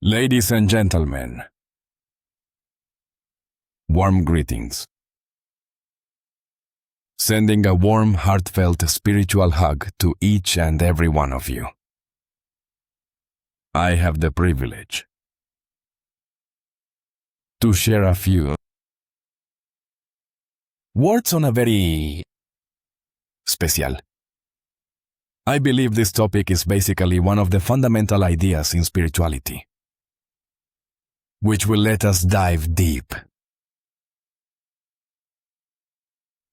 Ladies and gentlemen, warm greetings. Sending a warm, heartfelt spiritual hug to each and every one of you. I have the privilege to share a few words on a very special. I believe this topic is basically one of the fundamental ideas in spirituality, which will let us dive deep.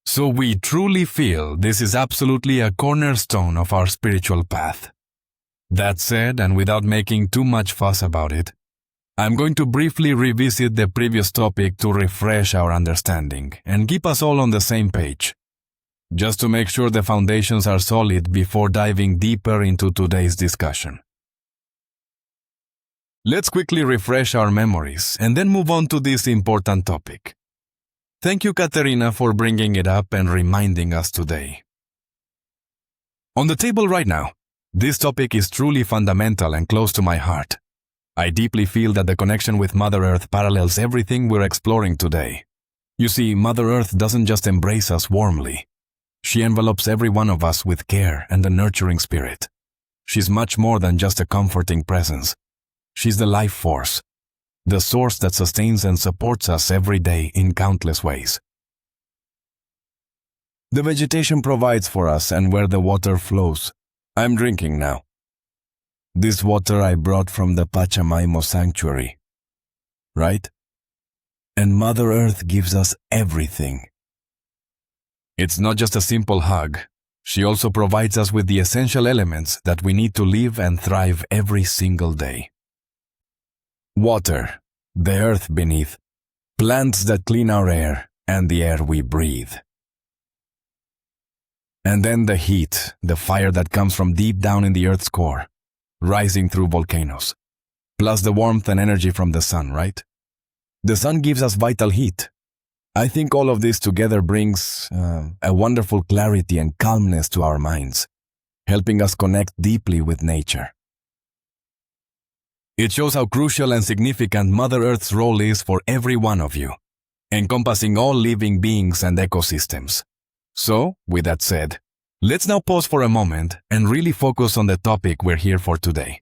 So we truly feel this is absolutely a cornerstone of our spiritual path. That said, and without making too much fuss about it, I'm going to briefly revisit the previous topic to refresh our understanding and keep us all on the same page, just to make sure the foundations are solid before diving deeper into today's discussion. Let's quickly refresh our memories and then move on to this important topic. Thank you, Katerina, for bringing it up and reminding us today. On the table right now, this topic is truly fundamental and close to my heart. I deeply feel that the connection with Mother Earth parallels everything we're exploring today. You see, Mother Earth doesn't just embrace us warmly. She envelops every one of us with care and a nurturing spirit. She's much more than just a comforting presence. She's the life force, the source that sustains and supports us every day in countless ways. The vegetation provides for us and where the water flows. I'm drinking now. This water I brought from the Pachamamo sanctuary, right? And Mother Earth gives us everything. It's not just a simple hug. She also provides us with the essential elements that we need to live and thrive every single day. Water, the earth beneath, plants that clean our air and the air we breathe. And then the heat, the fire that comes from deep down in the earth's core, rising through volcanoes, plus the warmth and energy from the sun, right? The sun gives us vital heat. I think all of this together brings a wonderful clarity and calmness to our minds, helping us connect deeply with nature. It shows how crucial and significant Mother Earth's role is for every one of you, encompassing all living beings and ecosystems. So, with that said, let's now pause for a moment and really focus on the topic we're here for today.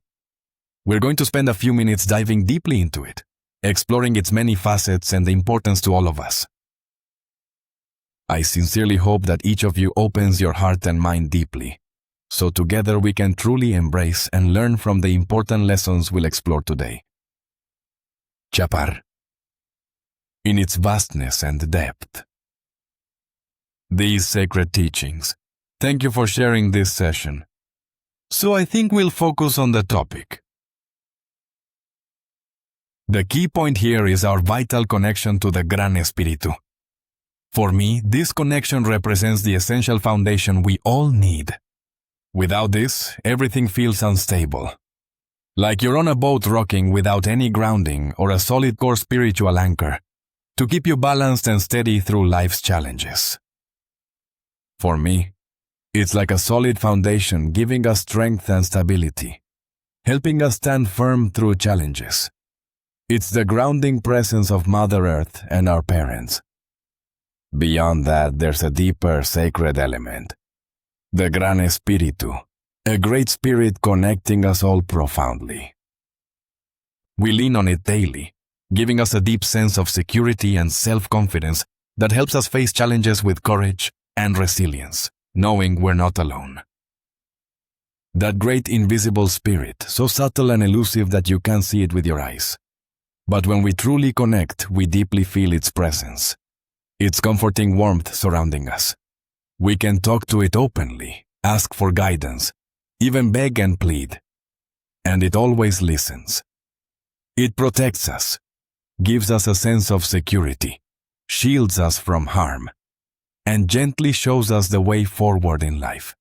We're going to spend a few minutes diving deeply into it, exploring its many facets and the importance to all of us. I sincerely hope that each of you opens your heart and mind deeply, so together we can truly embrace and learn from the important lessons we'll explore today. Chapar, in its vastness and depth. These sacred teachings. Thank you for sharing this session. So I think we'll focus on the topic. The key point here is our vital connection to the Gran Espíritu. For me, this connection represents the essential foundation we all need. Without this, everything feels unstable. Like you're on a boat rocking without any grounding or a solid core spiritual anchor to keep you balanced and steady through life's challenges. For me, it's like a solid foundation giving us strength and stability, helping us stand firm through challenges. It's the grounding presence of Mother Earth and our parents. Beyond that, there's a deeper sacred element. The Gran Espíritu, a great spirit connecting us all profoundly. We lean on it daily, giving us a deep sense of security and self-confidence that helps us face challenges with courage and resilience, knowing we're not alone. That great invisible spirit, so subtle and elusive that you can't see it with your eyes. But when we truly connect, we deeply feel its presence, its comforting warmth surrounding us. We can talk to it openly, ask for guidance, even beg and plead. And it always listens. It protects us, gives us a sense of security, shields us from harm, and gently shows us the way forward in life.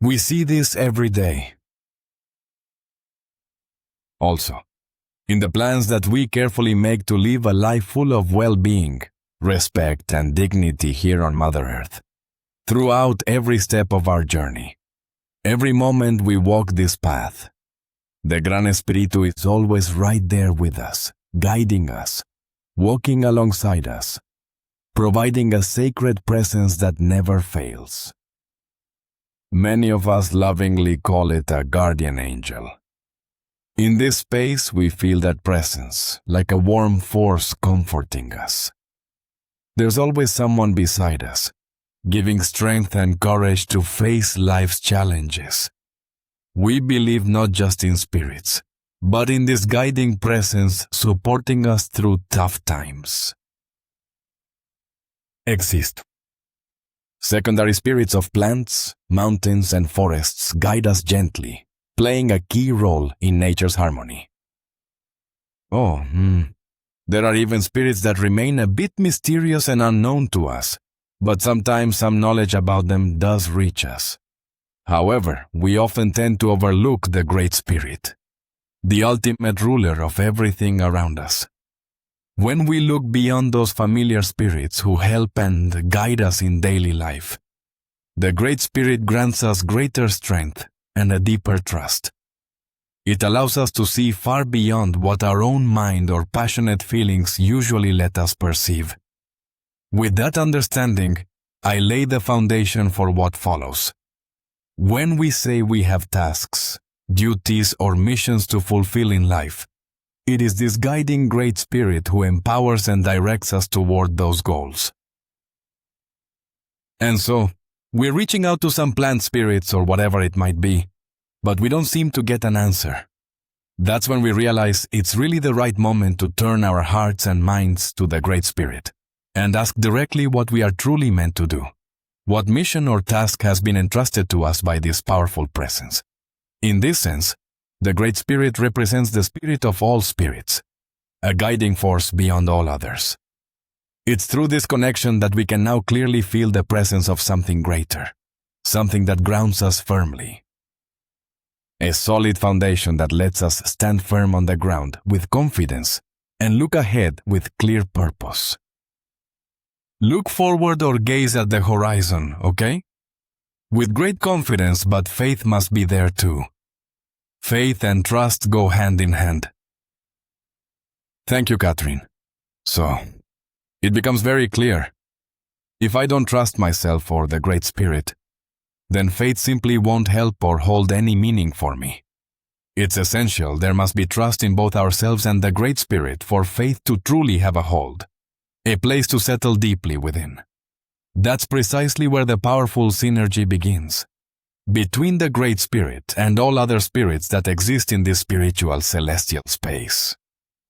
We see this every day. Also, in the plans that we carefully make to live a life full of well-being, respect, and dignity here on Mother Earth, throughout every step of our journey. Every moment we walk this path, The Gran Espiritu is always right there with us, guiding us, walking alongside us, providing a sacred presence that never fails. Many of us lovingly call it a guardian angel. In this space, we feel that presence, like a warm force comforting us. There's always someone beside us, giving strength and courage to face life's challenges. We believe not just in spirits, but in this guiding presence supporting us through tough times. Exist. Secondary spirits of plants, mountains, and forests guide us gently, playing a key role in nature's harmony. There are even spirits that remain a bit mysterious and unknown to us, but sometimes some knowledge about them does reach us. However, we often tend to overlook the Great Spirit, the ultimate ruler of everything around us. When we look beyond those familiar spirits who help and guide us in daily life, the Great Spirit grants us greater strength and a deeper trust. It allows us to see far beyond what our own mind or passionate feelings usually let us perceive. With that understanding, I lay the foundation for what follows. When we say we have tasks, duties, or missions to fulfill in life, it is this guiding Great Spirit who empowers and directs us toward those goals. And so, we're reaching out to some plant spirits or whatever it might be, but we don't seem to get an answer. That's when we realize it's really the right moment to turn our hearts and minds to the Great Spirit and ask directly what we are truly meant to do. What mission or task has been entrusted to us by this powerful presence? In this sense, the Great Spirit represents the spirit of all spirits, a guiding force beyond all others. It's through this connection that we can now clearly feel the presence of something greater, something that grounds us firmly. A solid foundation that lets us stand firm on the ground with confidence and look ahead with clear purpose. Look forward or gaze at the horizon, okay? With great confidence, but faith must be there too. Faith and trust go hand in hand. Thank you, Catherine. So, it becomes very clear. If I don't trust myself or the Great Spirit, then faith simply won't help or hold any meaning for me. It's essential there must be trust in both ourselves and the Great Spirit for faith to truly have a hold, a place to settle deeply within. That's precisely where the powerful synergy begins, between the Great Spirit and all other spirits that exist in this spiritual celestial space.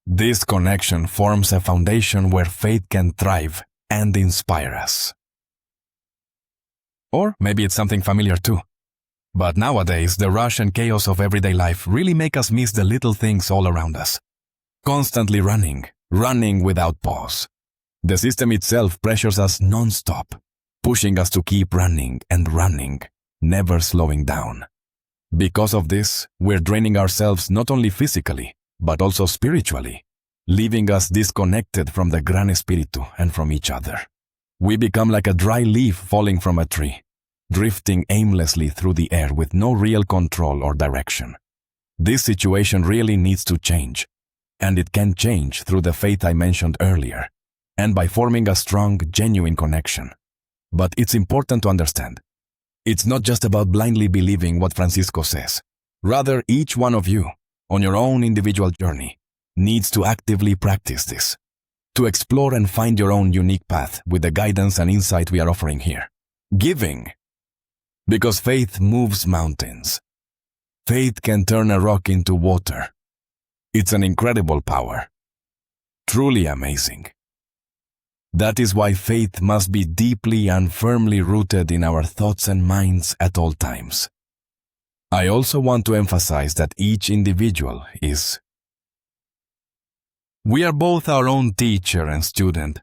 This connection forms a foundation where faith can thrive and inspire us. Or maybe it's something familiar too. But nowadays, the rush and chaos of everyday life really make us miss the little things all around us. Constantly running without pause. The system itself pressures us non-stop, pushing us to keep running and running, never slowing down. Because of this, we're draining ourselves not only physically, but also spiritually, leaving us disconnected from the Gran Espiritu and from each other. We become like a dry leaf falling from a tree, drifting aimlessly through the air with no real control or direction. This situation really needs to change, and it can change through the faith I mentioned earlier, and by forming a strong, genuine connection. But it's important to understand, it's not just about blindly believing what Francisco says. Rather, each one of you, on your own individual journey, needs to actively practice this, to explore and find your own unique path with the guidance and insight we are offering here. Giving. Because faith moves mountains. Faith can turn a rock into water. It's an incredible power. Truly amazing. That is why faith must be deeply and firmly rooted in our thoughts and minds at all times. I also want to emphasize that each individual is. We are both our own teacher and student,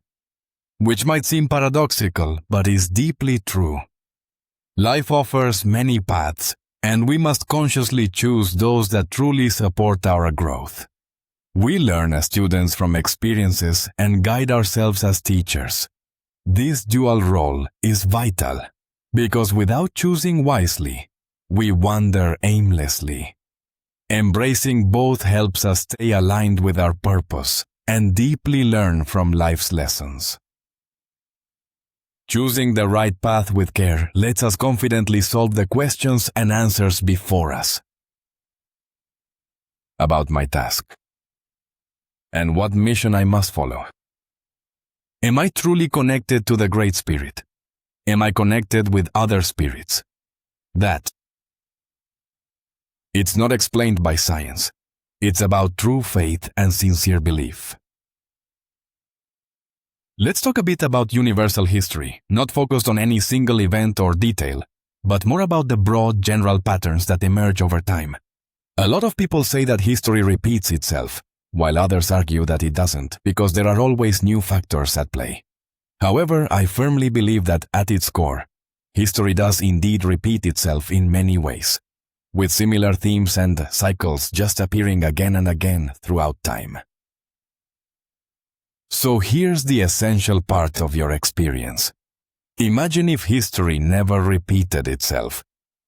which might seem paradoxical, but is deeply true. Life offers many paths, and we must consciously choose those that truly support our growth. We learn as students from experiences and guide ourselves as teachers. This dual role is vital, because without choosing wisely, we wander aimlessly. Embracing both helps us stay aligned with our purpose and deeply learn from life's lessons. Choosing the right path with care lets us confidently solve the questions and answers before us. About my task and what mission I must follow. Am I truly connected to the Great Spirit? Am I connected with other spirits? That. It's not explained by science. It's about true faith and sincere belief. Let's talk a bit about universal history, not focused on any single event or detail, but more about the broad general patterns that emerge over time. A lot of people say that history repeats itself, while others argue that it doesn't, because there are always new factors at play. However, I firmly believe that at its core, history does indeed repeat itself in many ways, with similar themes and cycles just appearing again and again throughout time. So here's the essential part of your experience. Imagine if history never repeated itself.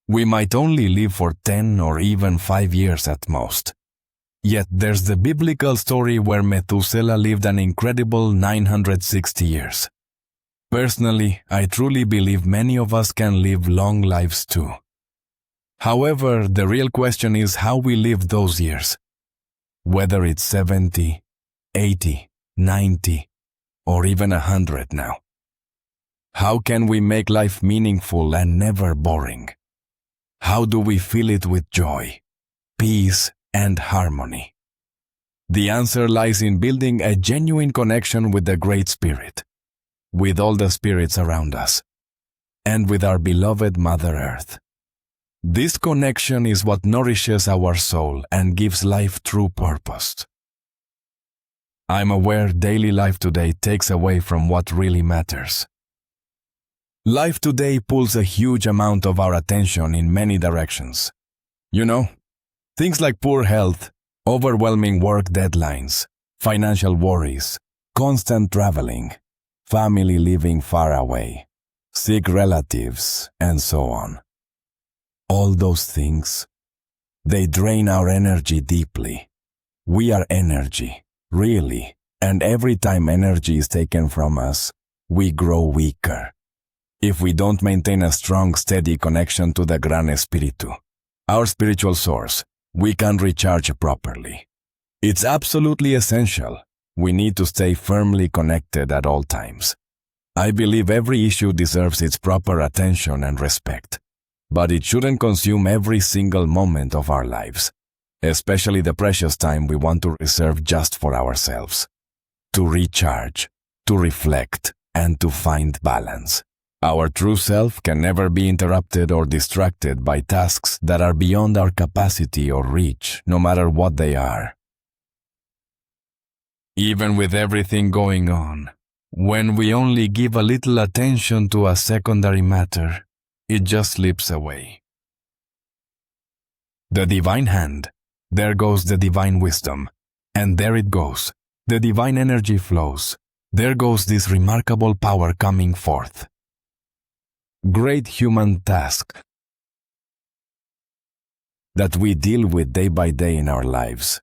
We might only live for 10 or even 5 years at most. Yet there's the biblical story where Methuselah lived an incredible 960 years. Personally, I truly believe many of us can live long lives too. However, the real question is how we live those years. Whether it's 70, 80, 90, or even 100 now. How can we make life meaningful and never boring? How do we fill it with joy, peace, and harmony? The answer lies in building a genuine connection with the Great Spirit, with all the spirits around us, and with our beloved Mother Earth. This connection is what nourishes our soul and gives life true purpose. I'm aware daily life today takes away from what really matters. Life today pulls a huge amount of our attention in many directions. You know, things like poor health, overwhelming work deadlines, financial worries, constant traveling, family living far away, sick relatives, and so on. All those things, they drain our energy deeply. We are energy. Really, and every time energy is taken from us, we grow weaker. If we don't maintain a strong, steady connection to the Gran Espiritu, our spiritual source, we can't recharge properly. It's absolutely essential. We need to stay firmly connected at all times. I believe every issue deserves its proper attention and respect, but it shouldn't consume every single moment of our lives. Especially the precious time we want to reserve just for ourselves, to recharge, to reflect, and to find balance. Our true self can never be interrupted or distracted by tasks that are beyond our capacity or reach, no matter what they are. Even with everything going on, when we only give a little attention to a secondary matter, it just slips away. The divine hand. There goes the divine wisdom, and there it goes. The divine energy flows. There goes this remarkable power coming forth. Great human task that we deal with day by day in our lives.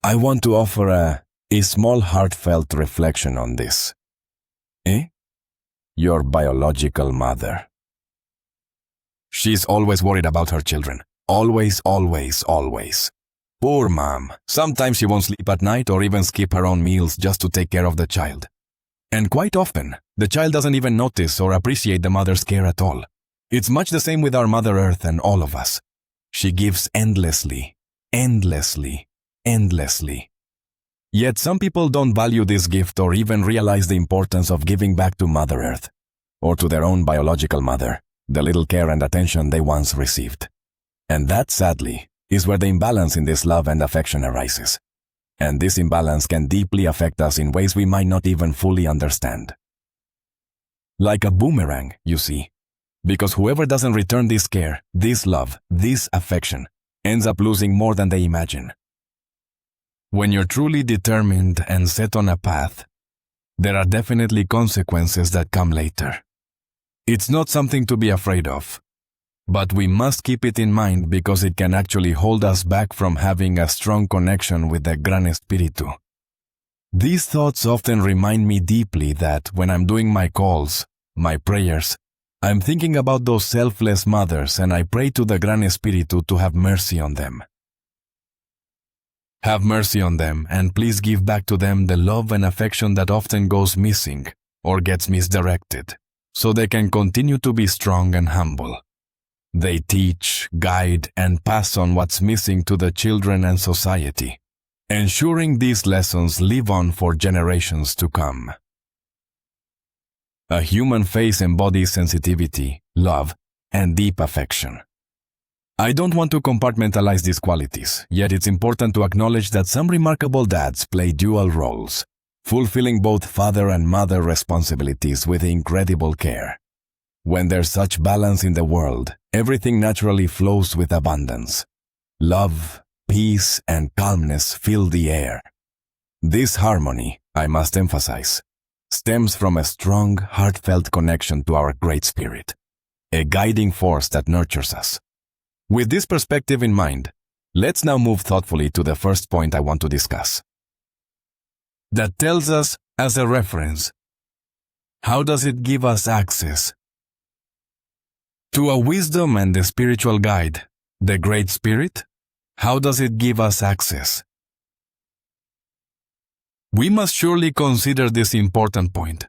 I want to offer a small heartfelt reflection on this. Your biological mother. She's always worried about her children. Always, always, always. Poor mom. Sometimes she won't sleep at night or even skip her own meals just to take care of the child. And quite often, the child doesn't even notice or appreciate the mother's care at all. It's much the same with our Mother Earth and all of us. She gives endlessly, endlessly, endlessly. Yet some people don't value this gift or even realize the importance of giving back to Mother Earth, or to their own biological mother, the little care and attention they once received. And that, sadly, is where the imbalance in this love and affection arises. And this imbalance can deeply affect us in ways we might not even fully understand. Like a boomerang, you see. Because whoever doesn't return this care, this love, this affection, ends up losing more than they imagine. When you're truly determined and set on a path, there are definitely consequences that come later. It's not something to be afraid of. But we must keep it in mind because it can actually hold us back from having a strong connection with the Gran Espíritu. These thoughts often remind me deeply that when I'm doing my calls, my prayers, I'm thinking about those selfless mothers and I pray to the Gran Espíritu to have mercy on them. Have mercy on them and please give back to them the love and affection that often goes missing or gets misdirected, so they can continue to be strong and humble. They teach, guide, and pass on what's missing to the children and society, ensuring these lessons live on for generations to come. A human face embodies sensitivity, love, and deep affection. I don't want to compartmentalize these qualities, yet it's important to acknowledge that some remarkable dads play dual roles, fulfilling both father and mother responsibilities with incredible care. When there's such balance in the world, everything naturally flows with abundance. Love, peace, and calmness fill the air. This harmony, I must emphasize, stems from a strong, heartfelt connection to our Great Spirit, a guiding force that nurtures us. With this perspective in mind, let's now move thoughtfully to the first point I want to discuss. That tells us, as a reference, how does it give us access to a wisdom and a spiritual guide, the Great Spirit? How does it give us access? We must surely consider this important point: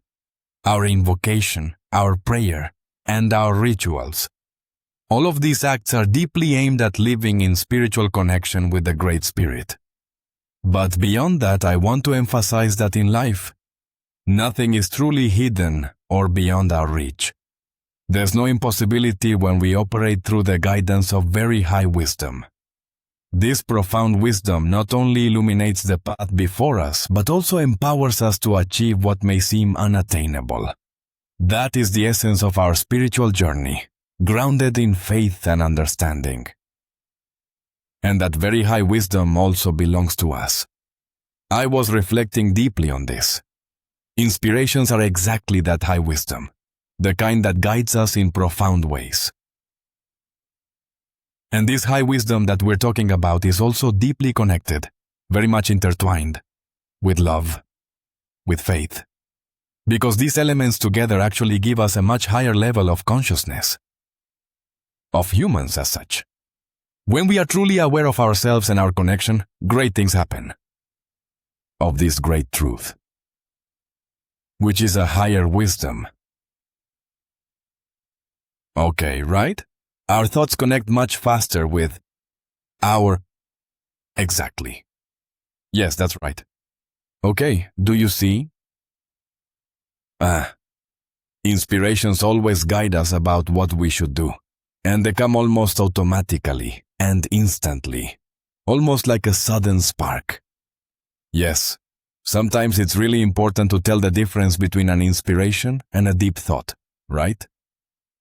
our invocation, our prayer, and our rituals. All of these acts are deeply aimed at living in spiritual connection with the Great Spirit. But beyond that, I want to emphasize that in life, nothing is truly hidden or beyond our reach. There's no impossibility when we operate through the guidance of very high wisdom. This profound wisdom not only illuminates the path before us, but also empowers us to achieve what may seem unattainable. That is the essence of our spiritual journey, grounded in faith and understanding. And that very high wisdom also belongs to us. I was reflecting deeply on this. Inspirations are exactly that high wisdom, the kind that guides us in profound ways. And this high wisdom that we're talking about is also deeply connected, very much intertwined, with love, with faith. Because these elements together actually give us a much higher level of consciousness, of humans as such. When we are truly aware of ourselves and our connection, great things happen. Of this great truth, which is a higher wisdom. Okay, right? Our thoughts connect much faster with our... Exactly. Yes, that's right. Okay, do you see? Inspirations always guide us about what we should do, and they come almost automatically and instantly, almost like a sudden spark. Yes, sometimes it's really important to tell the difference between an inspiration and a deep thought, right?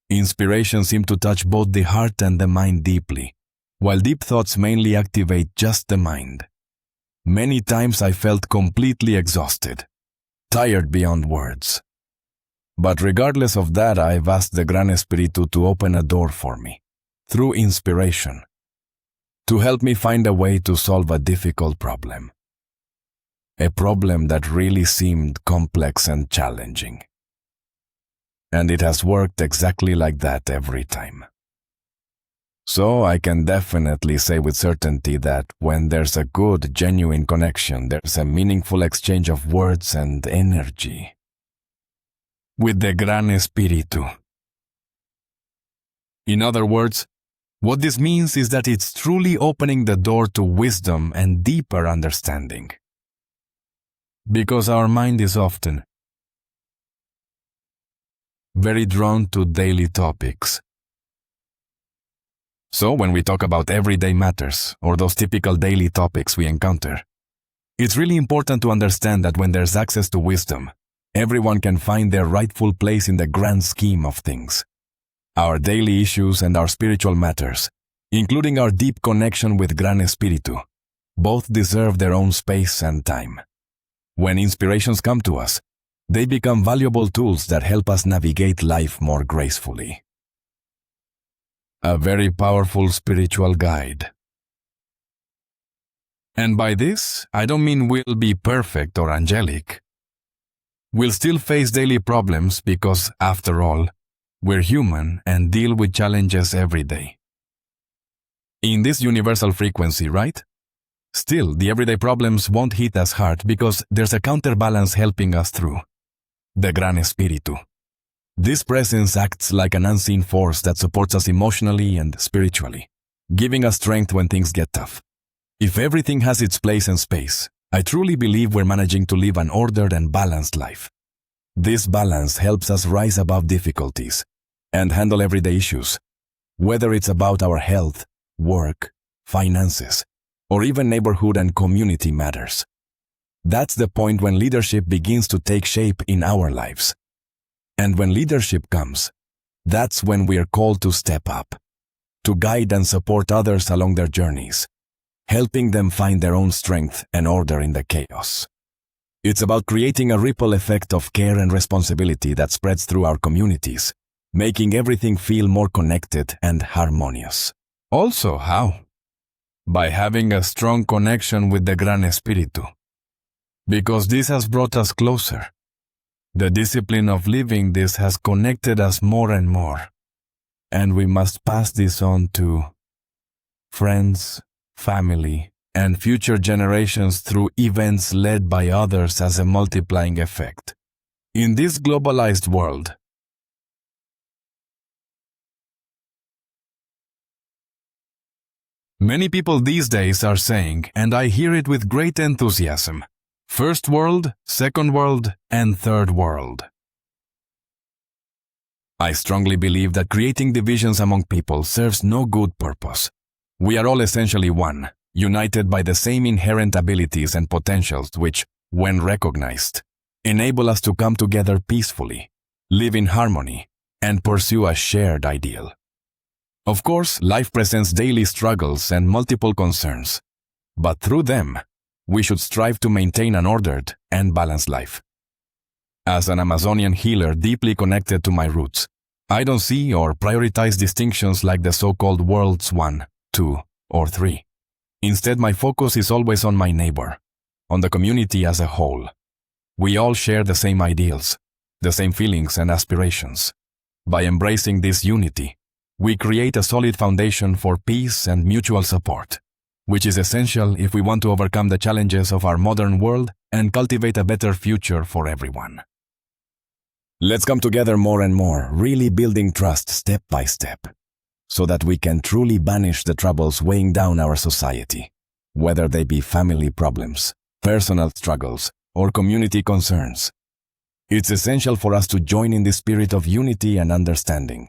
Inspirations seem to touch both the heart and the mind deeply, while deep thoughts mainly activate just the mind. Many times I felt completely exhausted, tired beyond words. But regardless of that, I've asked the Gran Espíritu to open a door for me, through inspiration, to help me find a way to solve a difficult problem. A problem that really seemed complex and challenging. And it has worked exactly like that every time. So I can definitely say with certainty that when there's a good, genuine connection, there's a meaningful exchange of words and energy with the Gran Espíritu. In other words, what this means is that it's truly opening the door to wisdom and deeper understanding. Because our mind is often very drawn to daily topics. So when we talk about everyday matters, or those typical daily topics we encounter, it's really important to understand that when there's access to wisdom, everyone can find their rightful place in the grand scheme of things. Our daily issues and our spiritual matters, including our deep connection with Gran Espíritu, both deserve their own space and time. When inspirations come to us, they become valuable tools that help us navigate life more gracefully. a very powerful spiritual guide. And by this, I don't mean we'll be perfect or angelic. We'll still face daily problems because, after all, we're human and deal with challenges every day. In this universal frequency, right? Still, the everyday problems won't hit us hard because there's a counterbalance helping us through. The Gran Espíritu. This presence acts like an unseen force that supports us emotionally and spiritually, giving us strength when things get tough. If everything has its place and space, I truly believe we're managing to live an ordered and balanced life. This balance helps us rise above difficulties and handle everyday issues, whether it's about our health, work, finances, or even neighborhood and community matters. That's the point when leadership begins to take shape in our lives. And when leadership comes, that's when we are called to step up, to guide and support others along their journeys, helping them find their own strength and order in the chaos. It's about creating a ripple effect of care and responsibility that spreads through our communities, making everything feel more connected and harmonious. Also, how? By having a strong connection with the Gran Espíritu. Because this has brought us closer. The discipline of living this has connected us more and more. And we must pass this on to friends, family, and future generations through events led by others as a multiplying effect. In this globalized world, many people these days are saying, and I hear it with great enthusiasm, First world, second world, and third world. I strongly believe that creating divisions among people serves no good purpose. We are all essentially one, united by the same inherent abilities and potentials which, when recognized, enable us to come together peacefully, live in harmony, and pursue a shared ideal. Of course, life presents daily struggles and multiple concerns, but through them, we should strive to maintain an ordered and balanced life. As an Amazonian healer deeply connected to my roots, I don't see or prioritize distinctions like the so-called worlds 1, 2, or 3. Instead, my focus is always on my neighbor, on the community as a whole. We all share the same ideals, the same feelings and aspirations. By embracing this unity, we create a solid foundation for peace and mutual support, which is essential if we want to overcome the challenges of our modern world and cultivate a better future for everyone. Let's come together more and more, really building trust step by step, so that we can truly banish the troubles weighing down our society, whether they be family problems, personal struggles, or community concerns. It's essential for us to join in the spirit of unity and understanding.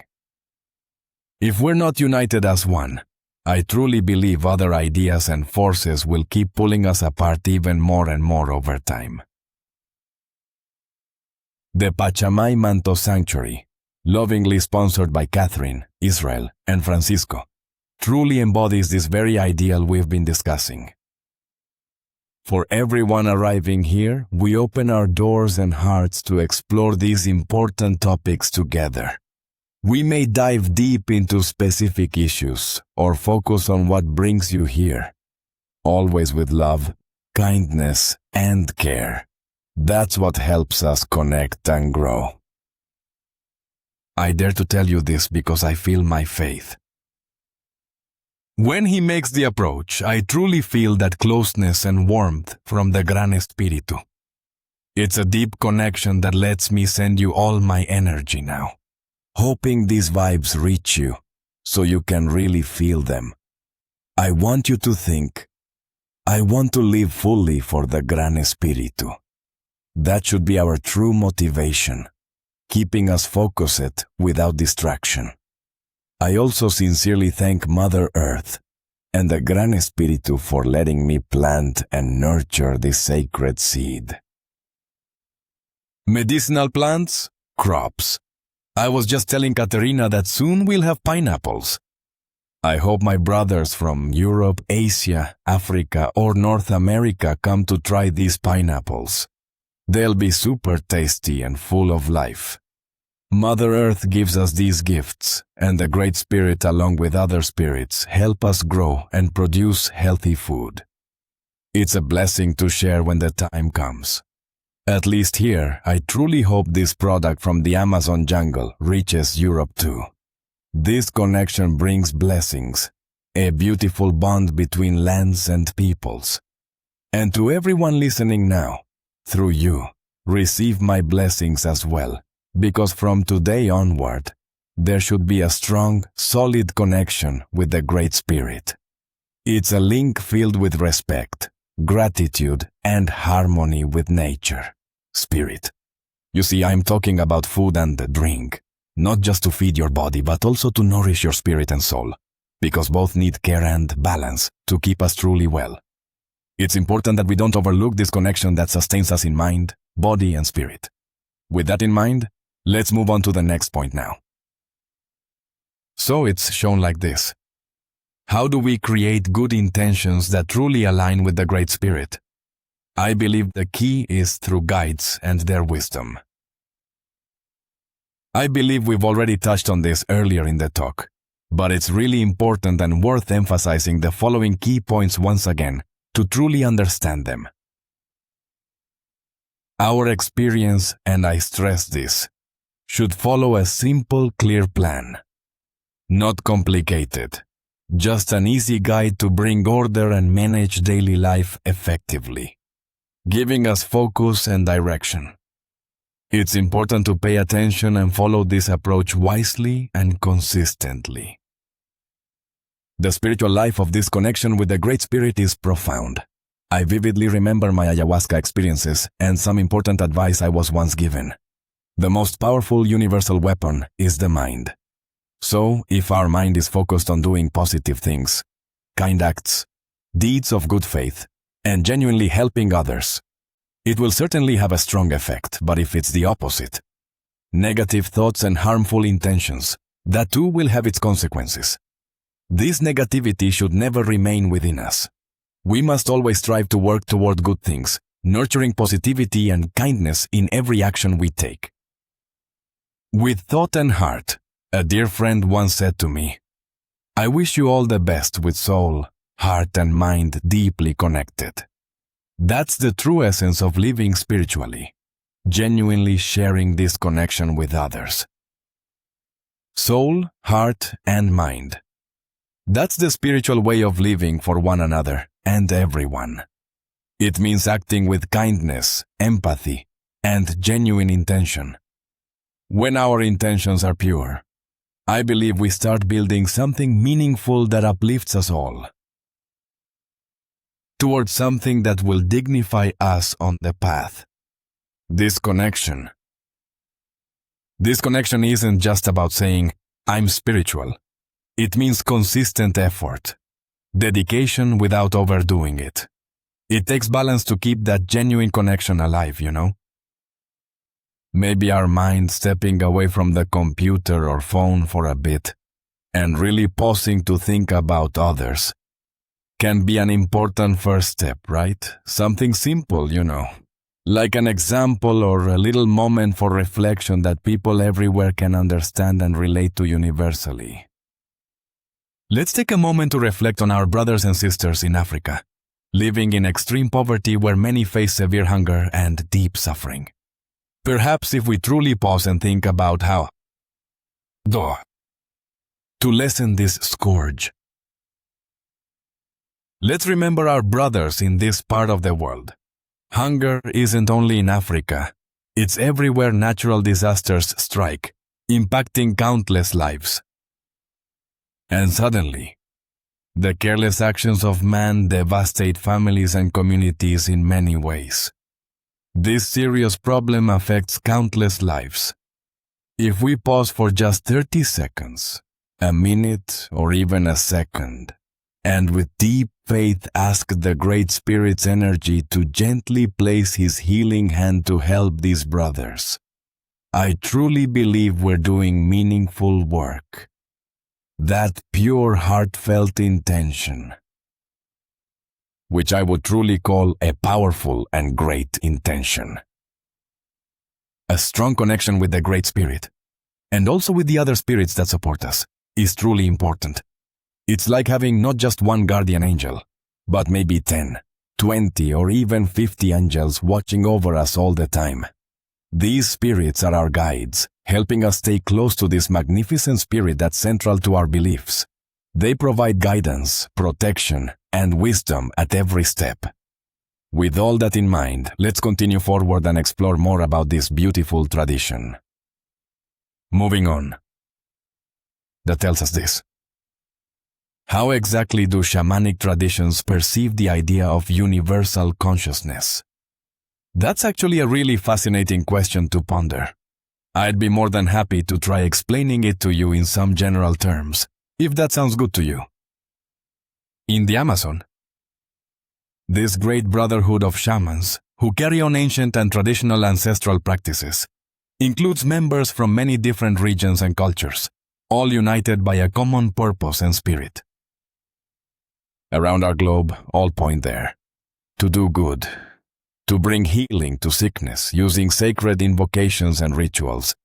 If we're not united as one, I truly believe other ideas and forces will keep pulling us apart even more and more over time. The Pachamay Manto Sanctuary, lovingly sponsored by Catherine, Israel, and Francisco, truly embodies this very ideal we've been discussing. For everyone arriving here, we open our doors and hearts to explore these important topics together. We may dive deep into specific issues or focus on what brings you here, always with love, kindness, and care. That's what helps us connect and grow. I dare to tell you this because I feel my faith. When he makes the approach, I truly feel that closeness and warmth from the Gran Espíritu. It's a deep connection that lets me send you all my energy now, hoping these vibes reach you so you can really feel them. I want you to think, I want to live fully for the Gran Espíritu. That should be our true motivation, keeping us focused without distraction. I also sincerely thank Mother Earth and the Gran Espíritu for letting me plant and nurture this sacred seed. Medicinal plants, crops. I was just telling Katerina that soon we'll have pineapples. I hope my brothers from Europe, Asia, Africa, or North America come to try these pineapples. They'll be super tasty and full of life. Mother Earth gives us these gifts, and the Great Spirit, along with other spirits, help us grow and produce healthy food. It's a blessing to share when the time comes. At least here, I truly hope this product from the Amazon jungle reaches Europe too. This connection brings blessings, a beautiful bond between lands and peoples. And to everyone listening now, through you, receive my blessings as well, because from today onward, there should be a strong, solid connection with the Great Spirit. It's a link filled with respect, gratitude, and harmony with nature. Spirit. You see, I'm talking about food and drink, not just to feed your body, but also to nourish your spirit and soul, because both need care and balance to keep us truly well. It's important that we don't overlook this connection that sustains us in mind, body, and spirit. With that in mind, let's move on to the next point now. So it's shown like this. How do we create good intentions that truly align with the Great Spirit? I believe the key is through guides and their wisdom. I believe we've already touched on this earlier in the talk, but it's really important and worth emphasizing the following key points once again to truly understand them. Our experience, and I stress this, should follow a simple, clear plan. Not complicated, just an easy guide to bring order and manage daily life effectively, giving us focus and direction. It's important to pay attention and follow this approach wisely and consistently. The spiritual life of this connection with the Great Spirit is profound. I vividly remember my ayahuasca experiences and some important advice I was once given. The most powerful universal weapon is the mind. So, if our mind is focused on doing positive things, kind acts, deeds of good faith, and genuinely helping others, it will certainly have a strong effect. But if it's the opposite, negative thoughts and harmful intentions, that too will have its consequences. This negativity should never remain within us. We must always strive to work toward good things, nurturing positivity and kindness in every action we take. With thought and heart, a dear friend once said to me, "I wish you all the best with soul, heart, and mind deeply connected." That's the true essence of living spiritually, genuinely sharing this connection with others. Soul, heart, and mind. That's the spiritual way of living for one another and everyone. It means acting with kindness, empathy, and genuine intention. When our intentions are pure, I believe we start building something meaningful that uplifts us all, towards something that will dignify us on the path. This connection isn't just about saying, "I'm spiritual." It means consistent effort, dedication without overdoing it. It takes balance to keep that genuine connection alive, you know? Maybe our mind stepping away from the computer or phone for a bit and really pausing to think about others can be an important first step, right? Something simple, you know, like an example or a little moment for reflection that people everywhere can understand and relate to universally. Let's take a moment to reflect on our brothers and sisters in Africa, living in extreme poverty where many face severe hunger and deep suffering. Perhaps if we truly pause and think about how to lessen this scourge. Let's remember our brothers in this part of the world. Hunger isn't only in Africa, it's everywhere natural disasters strike, impacting countless lives. And suddenly, the careless actions of man devastate families and communities in many ways. This serious problem affects countless lives. If we pause for just 30 seconds, a minute, or even a second, and with deep faith ask the Great Spirit's energy to gently place His healing hand to help these brothers, I truly believe we're doing meaningful work. That pure, heartfelt intention, which I would truly call a powerful and great intention. A strong connection with the Great Spirit, and also with the other spirits that support us, is truly important. It's like having not just one guardian angel, but maybe 10, 20, or even 50 angels watching over us all the time. These spirits are our guides, helping us stay close to this magnificent spirit that's central to our beliefs. They provide guidance, protection, and wisdom at every step. With all that in mind, let's continue forward and explore more about this beautiful tradition. Moving on. That tells us this. How exactly do shamanic traditions perceive the idea of universal consciousness? That's actually a really fascinating question to ponder. I'd be more than happy to try explaining it to you in some general terms, if that sounds good to you. In the Amazon, this great brotherhood of shamans who carry on ancient and traditional ancestral practices includes members from many different regions and cultures, all united by a common purpose and spirit. Around our globe, all point there, to do good, to bring healing to sickness using sacred invocations and rituals,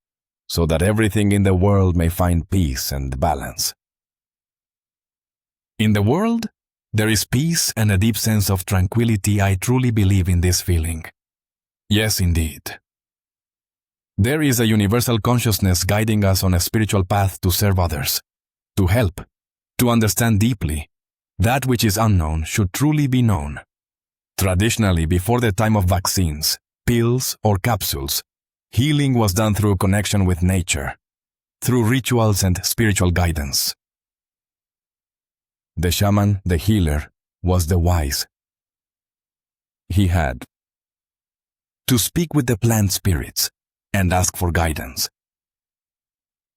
so that everything in the world may find peace and balance. In the world, there is peace and a deep sense of tranquility. I truly believe in this feeling. Yes, indeed. There is a universal consciousness guiding us on a spiritual path to serve others, to help, to understand deeply. That which is unknown should truly be known. Traditionally, before the time of vaccines, pills, or capsules, healing was done through connection with nature, through rituals and spiritual guidance. The shaman, the healer, was the wise. He had to speak with the plant spirits and ask for guidance,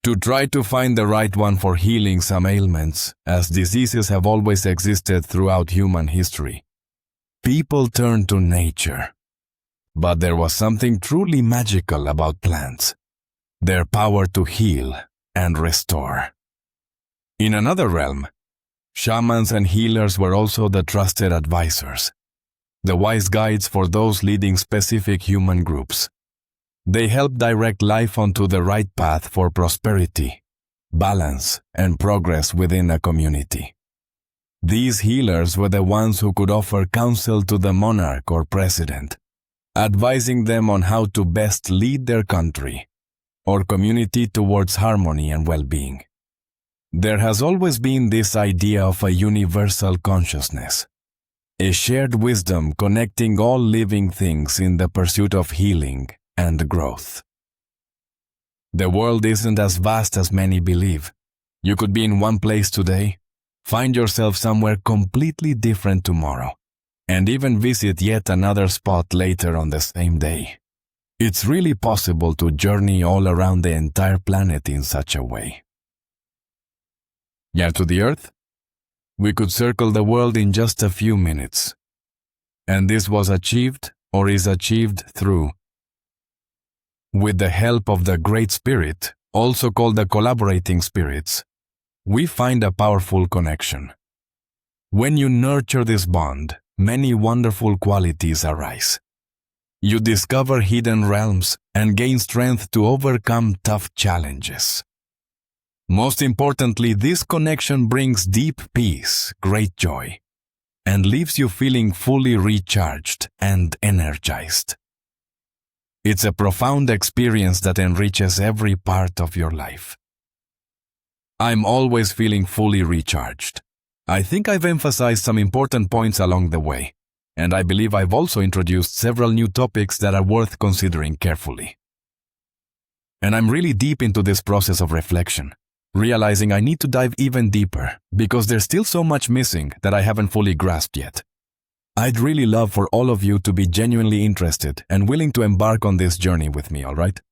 to try to find the right one for healing some ailments, as diseases have always existed throughout human history. People turned to nature. But there was something truly magical about plants, their power to heal and restore. In another realm, shamans and healers were also the trusted advisors, the wise guides for those leading specific human groups. They helped direct life onto the right path for prosperity, balance, and progress within a community. These healers were the ones who could offer counsel to the monarch or president, advising them on how to best lead their country or community towards harmony and well-being. There has always been this idea of a universal consciousness, a shared wisdom connecting all living things in the pursuit of healing and growth. The world isn't as vast as many believe. You could be in one place today, find yourself somewhere completely different tomorrow, and even visit yet another spot later on the same day. It's really possible to journey all around the entire planet in such a way. Yeah, to the Earth, we could circle the world in just a few minutes. And this was achieved, or is achieved through, with the help of the Great Spirit, also called the collaborating spirits, we find a powerful connection. When you nurture this bond, many wonderful qualities arise. You discover hidden realms and gain strength to overcome tough challenges. Most importantly, this connection brings deep peace, great joy, and leaves you feeling fully recharged and energized. It's a profound experience that enriches every part of your life. I'm always feeling fully recharged. I think I've emphasized some important points along the way, and I believe I've also introduced several new topics that are worth considering carefully. And I'm really deep into this process of reflection, realizing I need to dive even deeper because there's still so much missing that I haven't fully grasped yet. I'd really love for all of you to be genuinely interested and willing to embark on this journey with me, alright?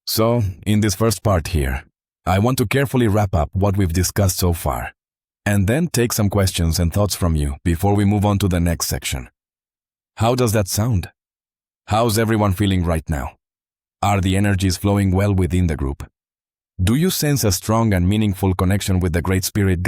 So, in this first part here, I want to carefully wrap up what we've discussed so far, and then take some questions and thoughts from you before we move on to the next section. How does that sound? How's everyone feeling right now? Are the energies flowing well within the group? Do you sense a strong and meaningful connection with the Great Spirit guide?